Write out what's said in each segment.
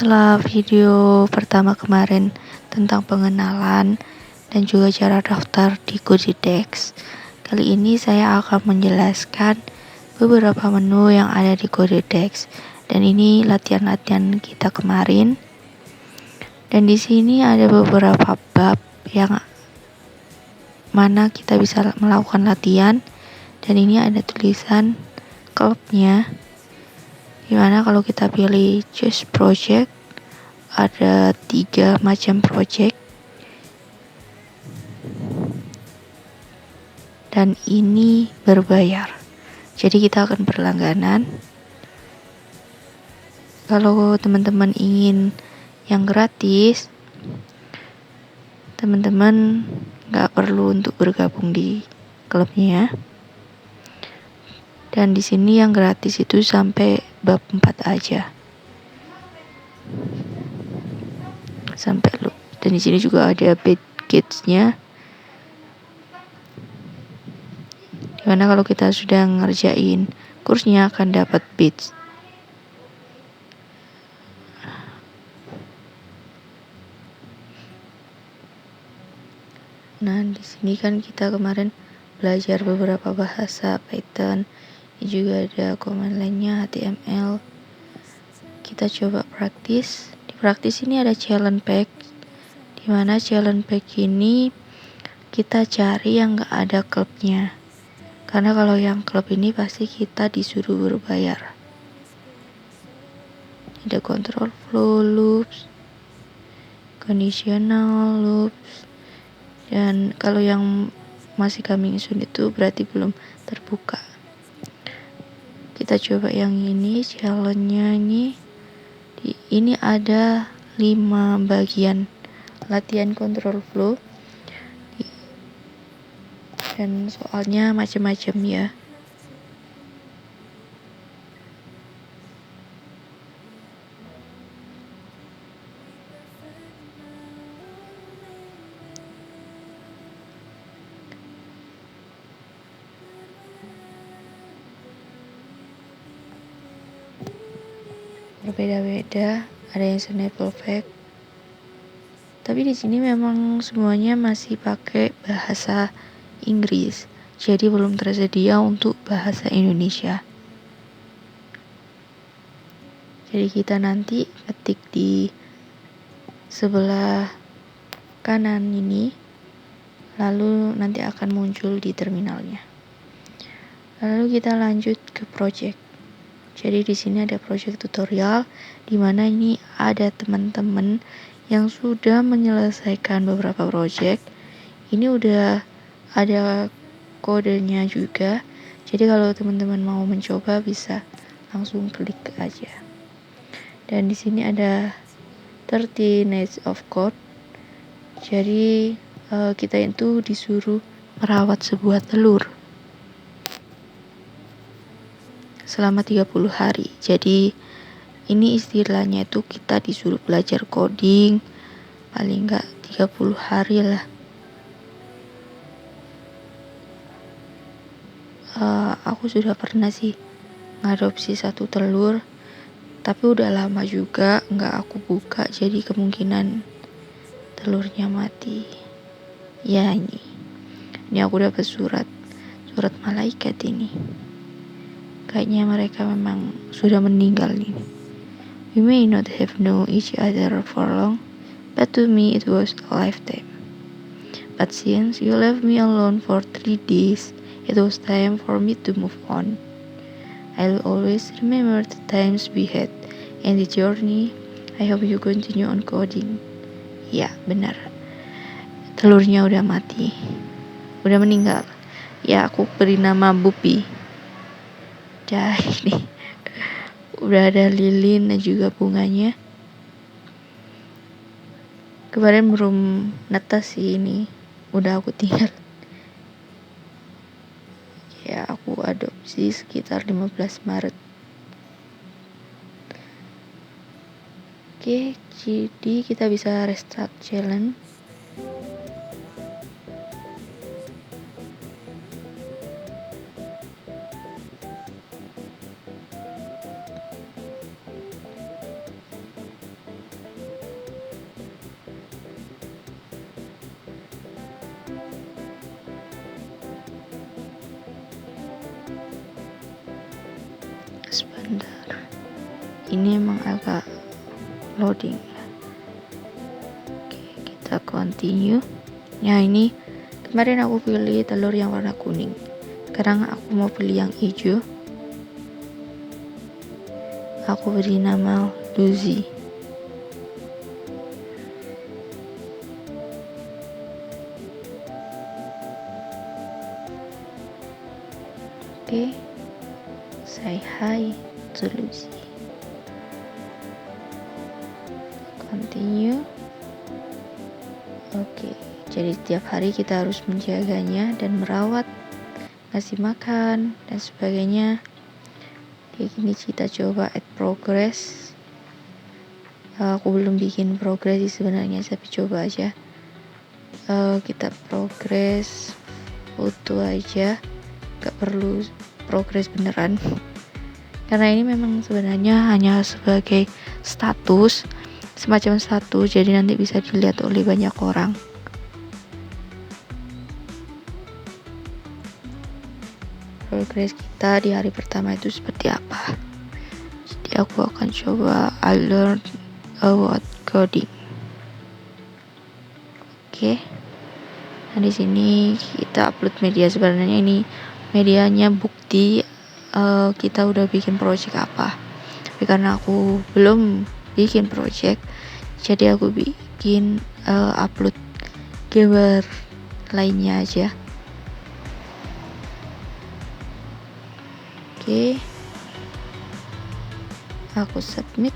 Setelah video pertama kemarin tentang pengenalan dan juga cara daftar di Godidex, kali ini saya akan menjelaskan beberapa menu yang ada di Godidex. Dan ini latihan-latihan kita kemarin. Dan di sini ada beberapa bab yang mana kita bisa melakukan latihan. Dan ini ada tulisan klubnya. Dimana kalau kita pilih choose project, ada 3 macam project. Dan ini berbayar. Jadi kita akan berlangganan. Kalau teman-teman ingin yang gratis, teman-teman gak perlu untuk bergabung di klubnya. Dan di sini yang gratis itu sampai bab 4 aja. Sampai loop. Dan di sini juga ada bed kids-nya. Dimana kalau kita sudah ngerjain kursnya akan dapat bits. Nah, di sini kan kita kemarin belajar beberapa bahasa Python. Ini juga ada command line-nya HTML. Kita coba praktis. Di praktis ini ada challenge pack. Dimana challenge pack ini kita cari yang gak ada klubnya. Karena kalau yang klub ini pasti kita disuruh berbayar. Ada control flow loops, conditional loops, dan kalau yang masih coming soon itu berarti belum terbuka. Kita coba yang ini, challenge-nya ini ada 5 bagian latihan control flow. Dan soalnya macam-macam ya. Berbeda-beda, ada yang snapple fact. Tapi di sini memang semuanya masih pakai bahasa Inggris. Jadi belum tersedia untuk bahasa Indonesia. Jadi kita nanti ketik di sebelah kanan ini, lalu nanti akan muncul di terminalnya. Lalu kita lanjut ke project. Jadi di sini ada project tutorial, di mana ini ada teman-teman yang sudah menyelesaikan beberapa project. Ini udah ada kodenya juga. Jadi kalau teman-teman mau mencoba bisa langsung klik aja. Dan di sini ada 30 nights of code. Jadi kita itu disuruh merawat sebuah telur selama 30 hari. Jadi ini istilahnya itu kita disuruh belajar coding paling enggak 30 hari lah. Aku sudah pernah sih ngadopsi 1 telur, tapi udah lama juga enggak aku buka, jadi kemungkinan telurnya mati. Ya, ini aku dapat surat malaikat ini. Kayaknya mereka memang sudah meninggal nih. We may not have known each other for long, but to me it was a lifetime. But since you left me alone for 3 days, it was time for me to move on. I'll always remember the times we had and the journey. I hope you continue on coding. Ya, benar. Telurnya udah mati. Udah meninggal. Ya, aku beri nama Bupi. Dah, ini udah ada lilin dan juga bunganya. Kemarin belum netes sih ini. Udah aku tinggal. Ya, aku adopsi sekitar 15 Maret. Oke, jadi kita bisa restart challenge. bentar, ini emang agak loading ya. Oke, kita continue. Nah, ini kemarin aku pilih telur yang warna kuning, sekarang aku mau pilih yang hijau. Aku beri nama Lucy. Oke, say hi to Lucy. Continue. Oke, jadi setiap hari kita harus menjaganya dan merawat, ngasih makan dan sebagainya. Kayak gini kita coba add progress. Aku belum bikin progress sih sebenarnya, tapi coba aja. Kita progress foto aja, gak perlu progress beneran, karena ini memang sebenarnya hanya sebagai status, semacam status, jadi nanti bisa dilihat oleh banyak orang. Progress kita di hari pertama itu seperti apa. Jadi aku akan coba I learned about coding. Oke. Nah, di sini kita upload media. Sebenarnya ini medianya bukti kita udah bikin project apa. Tapi karena aku belum bikin project, jadi aku bikin upload gambar lainnya aja. Oke, aku submit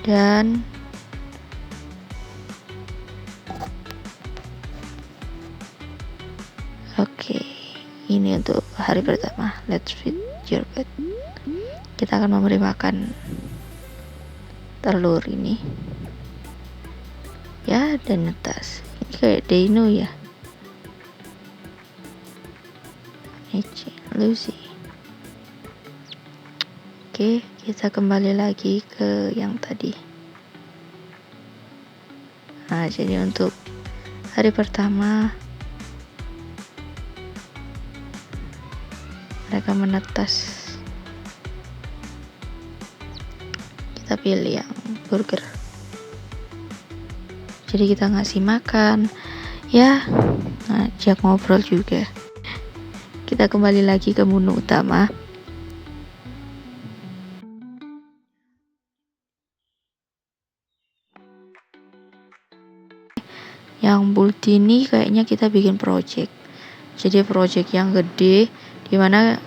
dan oke, ini untuk hari pertama. Let's feed your pet. Kita akan memberi makan telur ini ya, dan netas. Ini kayak dino ya. Lucy. Oke, kita kembali lagi ke yang tadi. Nah, jadi untuk hari pertama mereka menetas. Kita pilih yang burger. Jadi kita ngasih makan ya, ngajak ngobrol juga. Kita kembali lagi ke menu utama. Yang multi ini kayaknya kita bikin project. Jadi project yang gede, dimana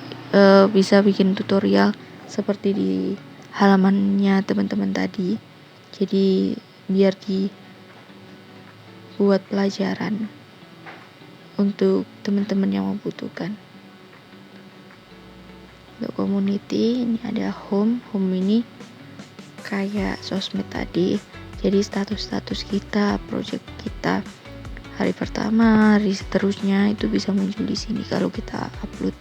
bisa bikin tutorial seperti di halamannya teman-teman tadi. Jadi biar dibuat pelajaran untuk teman-teman yang membutuhkan. Untuk community ini ada home ini kayak sosmed tadi. Jadi status-status kita, project kita, hari pertama, hari seterusnya itu bisa muncul di sini kalau kita upload.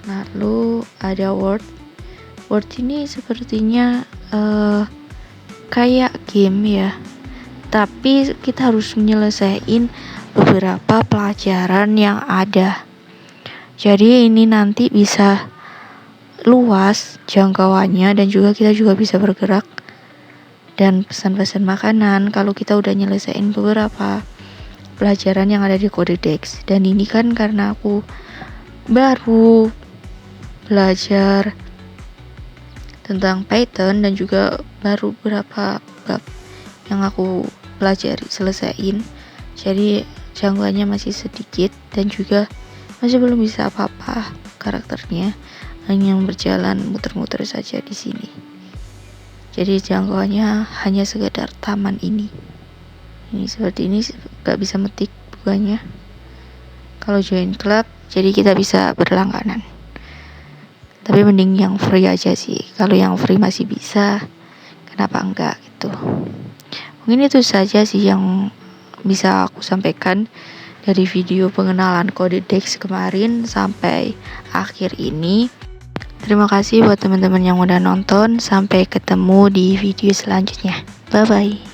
Lalu ada word ini sepertinya kayak game ya, tapi kita harus menyelesaikan beberapa pelajaran yang ada. Jadi ini nanti bisa luas jangkauannya, dan juga kita juga bisa bergerak dan pesan-pesan makanan kalau kita udah nyelesain beberapa pelajaran yang ada di Codedex. Dan ini kan karena aku baru belajar tentang Python dan juga baru beberapa bab yang aku pelajari selesaiin, jadi jangkauannya masih sedikit dan juga masih belum bisa apa-apa karakternya, hanya berjalan muter-muter saja di sini. Jadi jangkauannya hanya sekedar taman ini seperti ini, gak bisa metik bukannya. Kalau join club jadi kita bisa berlangganan, tapi mending yang free aja sih. Kalau yang free masih bisa, kenapa enggak gitu. Mungkin itu saja sih yang bisa aku sampaikan dari video pengenalan Codedex kemarin sampai akhir ini. Terima kasih buat teman-teman yang udah nonton. Sampai ketemu di video selanjutnya. Bye bye.